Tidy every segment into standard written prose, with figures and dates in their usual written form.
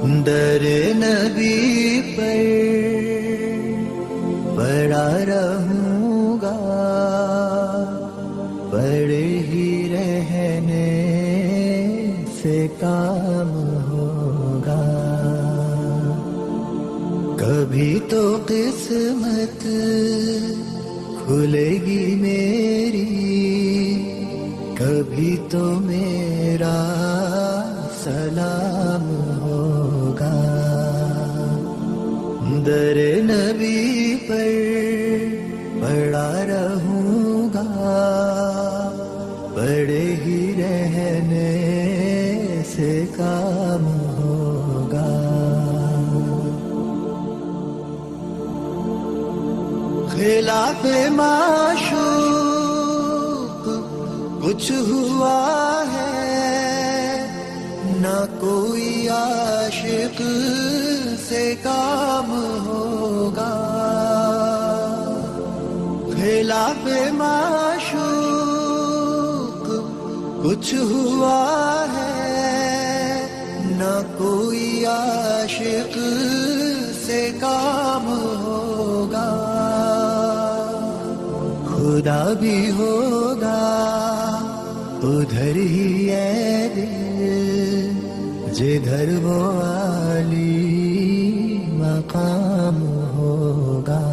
در نبی پر پڑا رہوں گا، پڑے ہی رہنے سے کام ہوگا. کبھی تو قسمت کھلے گی میری، کبھی تو میرا سلام ہوگا. در نبی پر پڑا رہوں گا، پڑے ہی رہنے سے کام ہوگا. خلاف معشوق کچھ ہوا ہے، نہ کوئی عاشق سے کام ہوگا. خلاف معشوق کچھ ہوا ہے، نہ کوئی عاشق سے کام ہوگا. خدا بھی ہوگا ادھر ہی ہے دل، جدھر وہ عالی مقام ہوگا.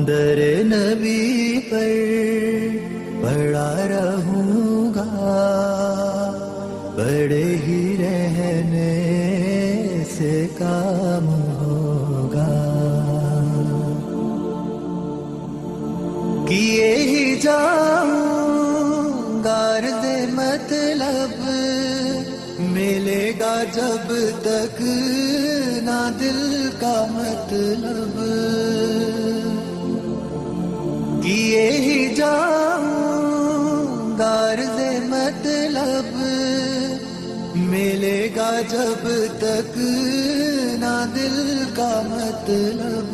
در نبی پر پڑا رہوں گا، پڑے ہی رہنے سے کام ہوگا. کیے ہی جاؤں غرض مطلب، ملے گا جب تک نہ دل کا مطلب. کیے ہی جاؤں غرض مطلب، ملے گا جب تک نہ دل کا مطلب.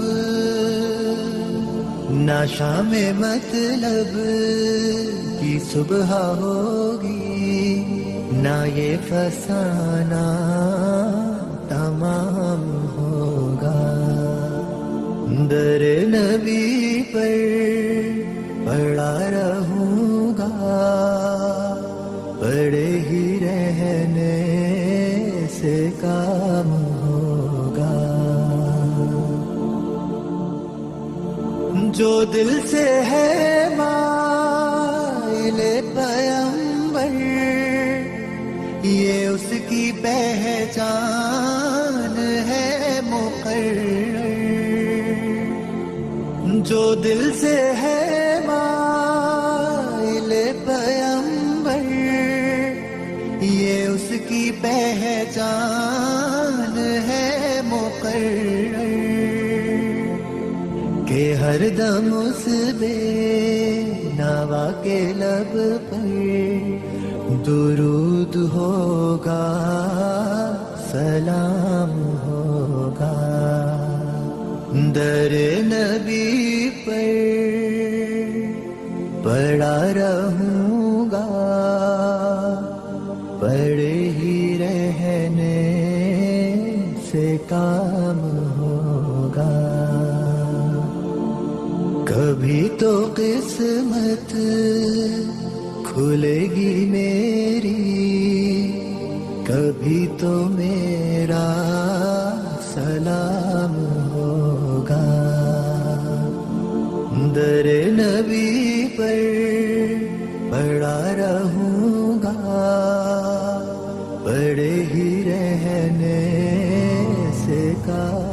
نہ شام مطلب کی صبح ہوگی، نہ یہ فسانہ تمام ہوگا. در نبی پر پڑا رہوں گا، پڑے ہی رہنے سے کام ہوگا. جو دل سے ہے مائل پیمبر، یہ اس کی پہچان ہے مقرر. جو دل سے ہے مائل پیمبر، یہ اس کی پہچان ہے مقرر. کہ ہر دم اس بے نوا کے لب پر درود ہوگا، سلام ہوگا. در نبی پر پڑا رہوں گا، پڑے ہی رہنے سے کام ہوگا. کبھی تو قسمت کھلے گی میری، کبھی تو میرا سلام ہوگا. در نبی پر پڑا رہوں گا، پڑے ہی رہنے سے کام